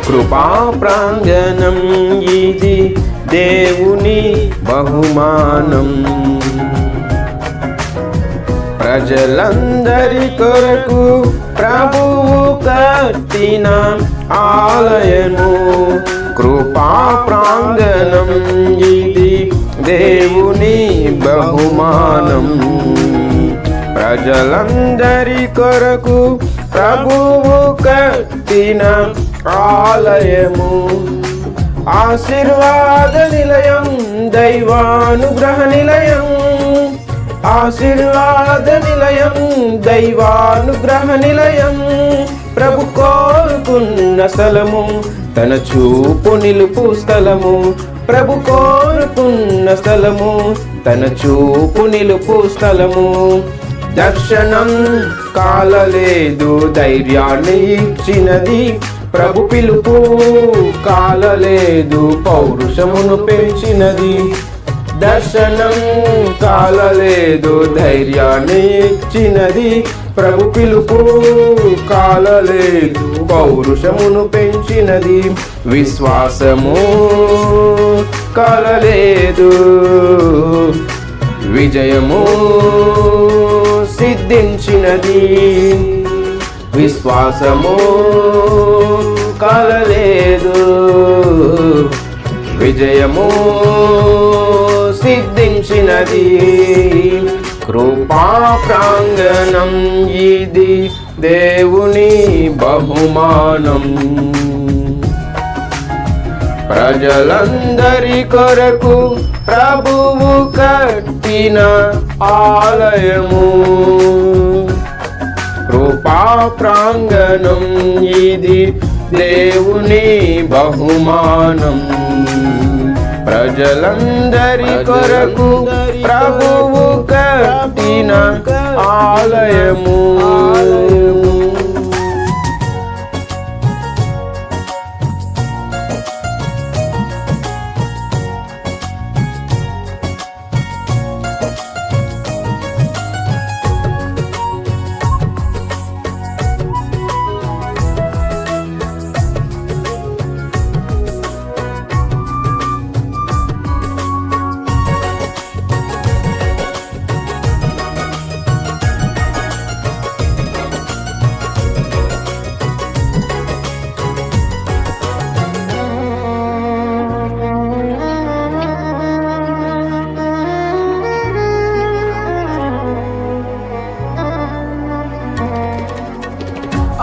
కృపా ప్రాంగణం ఇది దేవుని బహుమానం. ప్రజలందరి కొరకు ప్రభువు కట్టిన ఆలయము. కృపా ప్రాంగణం ఇది దేవుని బహుమానం. ప్రజలందరి కొరకు ప్రభువు కట్టిన ఆలయము. ఆశీర్వాద నిలయం, దైవానుగ్రహ నిలయం. ఆశీర్వాద నిలయం, దైవానుగ్రహ నిలయం. ప్రభు కోరుకున్న స్థలము, తన చూపు నిలుపు స్థలము. ప్రభు కోరుకున్న స్థలము, తన చూపు నిలుపు స్థలము. దర్శనం కాలలేదు, ధైర్యాన్ని ఇచ్చినది. ప్రభు పిలుపు కాలలేదు, పౌరుషమును పెంచినది. దర్శనం కాలలేదు, ధైర్యాన్ని ఇచ్చినది. ప్రభు పిలుపు కాలలేదు, పౌరుషమును పెంచినది. విశ్వాసము కాలలేదు, విజయము సిద్ధించినది. విశ్వాసము కాలలేదు, విజయము సిద్ధించినది. కృపా ప్రాంగణం ఇది దేవుని బహుమానం. ప్రజలందరి కొరకు ప్రభువు కట్టిన ఆలయము. కృపా ప్రాంగణం ఇది దేవుని బహుమానం. ప్రజలందరి కొరకు ప్రభువు కట్టిన ఆలయము.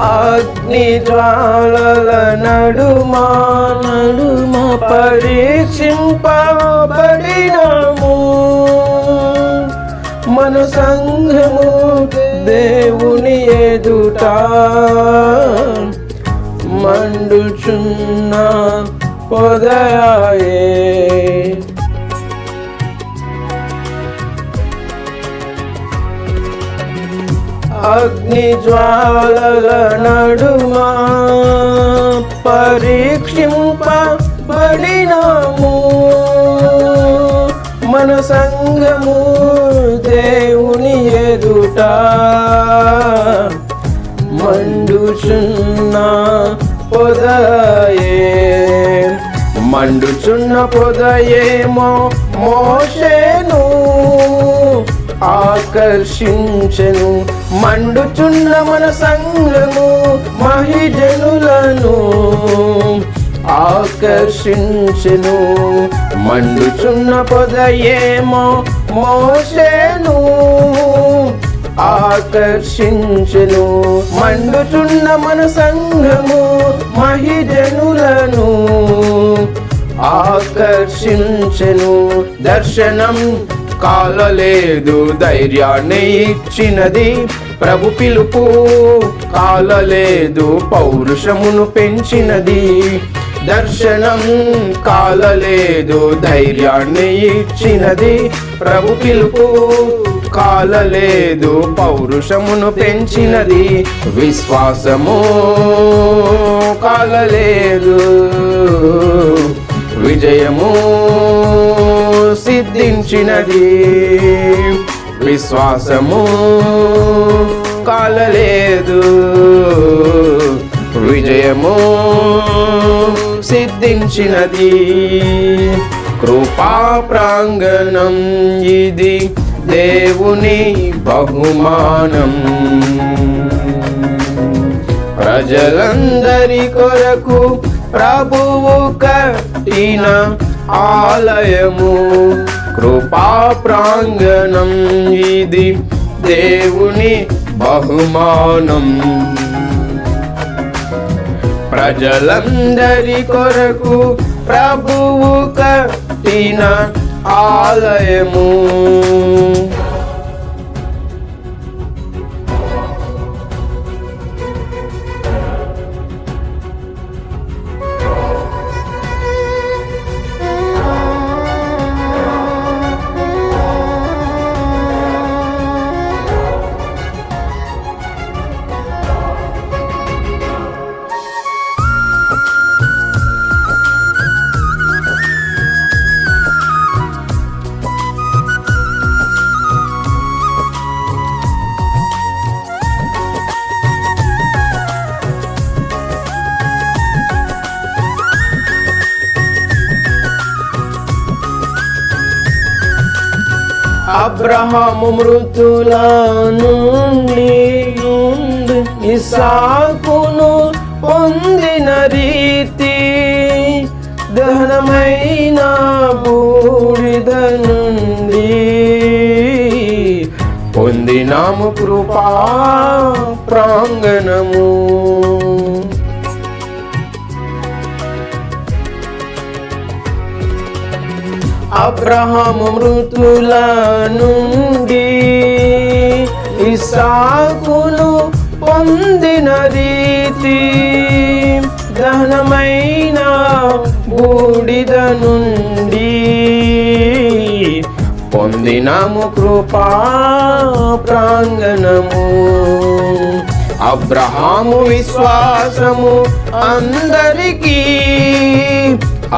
అగ్ని జ్వాలల నడుమా పరీక్షింపబడినము. మన సంఘము దేవుని ఎదుట మండుచున్న పొదయాయే. అగ్ని జ్వాలల నడుమా పరీక్షింపబడినము. మన సంఘము దేవుని ఎదుట మండుచున్న పొదయే. మండుచున్న పొదయేమో మోషేను ఆకర్షించెను. మండుచున్న మన సంఘము మహిజనులను ఆకర్షించెను. మండుచున్న పొదయేమో మోషేను ఆకర్షించెను. మండుచున్న మన సంఘము మహిజనులను ఆకర్షించెను. దర్శనం కాలలేదు, ధైర్యాన్ని ఇచ్చినది. ప్రభు పిలుపు కాలలేదు, పౌరుషమును పెంచినది. దర్శనం కాలలేదు, ధైర్యాన్ని ఇచ్చినది. ప్రభు పిలుపు కాలలేదు, పౌరుషమును పెంచినది. విశ్వాసము కాలలేదు, విజయము సిద్ధించినది. విశ్వాసము కాలలేదు, విజయము సిద్ధించినది. కృపా ప్రాంగణం ఇది దేవుని బహుమానం. ప్రజలందరి కొరకు ప్రభువు కట్టిన ఆలయము. కృపా ప్రాంగణం ఇది దేవుని బహుమానం. ప్రజలందరి కొరకు ప్రభువు కట్టిన ఆలయము. అబ్రహాము మృతుల నుండి ఇస్సాకును పొందిన రీతి, దహనమైన బూడిద నుండి పొందినాము కృపా ప్రాంగణము. అబ్రహాము మృతుల నుండి ఇస్సాకును పొందిన రీతి, దహనమైన బూడిద నుండి పొందినాము కృపా ప్రాంగణము. అబ్రహాము విశ్వాసము అందరికీ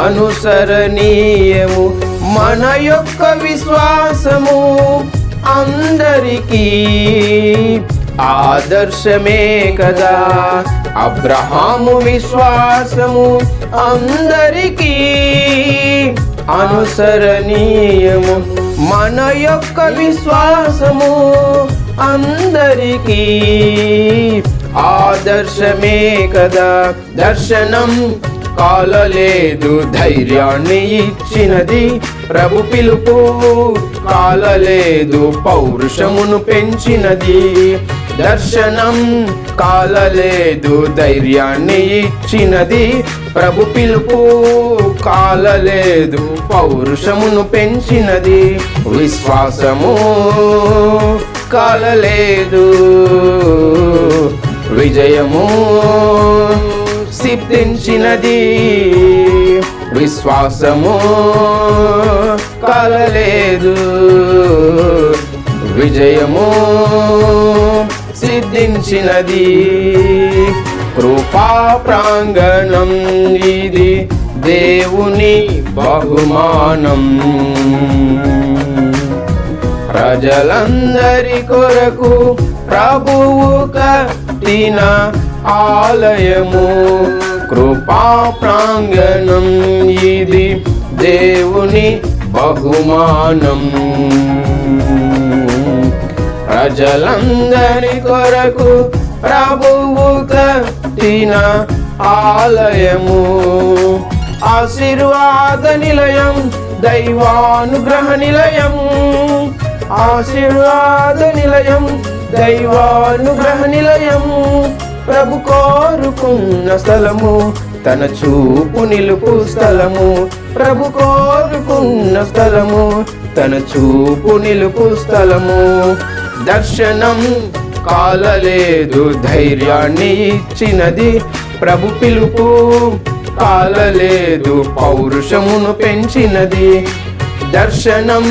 అనుసరణీయము. మన యొక్క విశ్వాసము అందరికీ ఆదర్శమే కదా. అబ్రహాము విశ్వాసము అందరికీ అనుసరణీయము. మన యొక్క విశ్వాసము అందరికీ ఆదర్శమే కదా. దర్శనం కాలలేదు ధైర్యాన్ని ఇచ్చినది, ప్రభు పిలుపు కాలలేదు పౌరుషమును పెంచినది. దర్శనం కాలలేదు ధైర్యాన్ని ఇచ్చినది, ప్రభు పిలుపు కాలలేదు పౌరుషమును పెంచినది. విశ్వాసము కాలలేదు విజయము సిద్ధించినది. విశ్వాసము కాలలేదు విజయము సిద్ధించినది. కృపా ప్రాంగణం ఇది దేవుని బహుమానం. ప్రజలందరి కొరకు ప్రభువు కట్టిన ఆలయము. కృపా ప్రాంగణం ఇది దేవుని బహుమానం. ప్రజలందరి కొరకు ప్రభువు కట్టిన ఆలయము. ఆశీర్వాద నిలయం, దైవానుగ్రహ నిలయం. ఆశీర్వాద నిలయం, దైవానుగ్రహ నిలయం. ప్రభు కోరుకున్న స్థలము, తన చూపు నిలుపు స్థలము. ప్రభు కోరుకున్న స్థలము, తన చూపు నిలుపు స్థలము. దర్శనం కాలలేదు ధైర్యాన్ని ఇచ్చినది, ప్రభు పిలుపు కాలలేదు పౌరుషమును పెంచినది. దర్శనం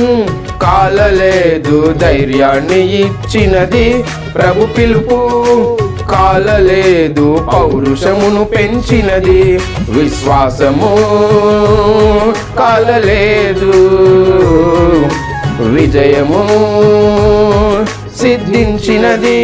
కాలలేదు ధైర్యాన్ని ఇచ్చినది, ప్రభు పిలుపు కాలలేదు పౌరుషమును పెంచినది. విశ్వాసము కాలలేదు విజయము సిద్ధించినది.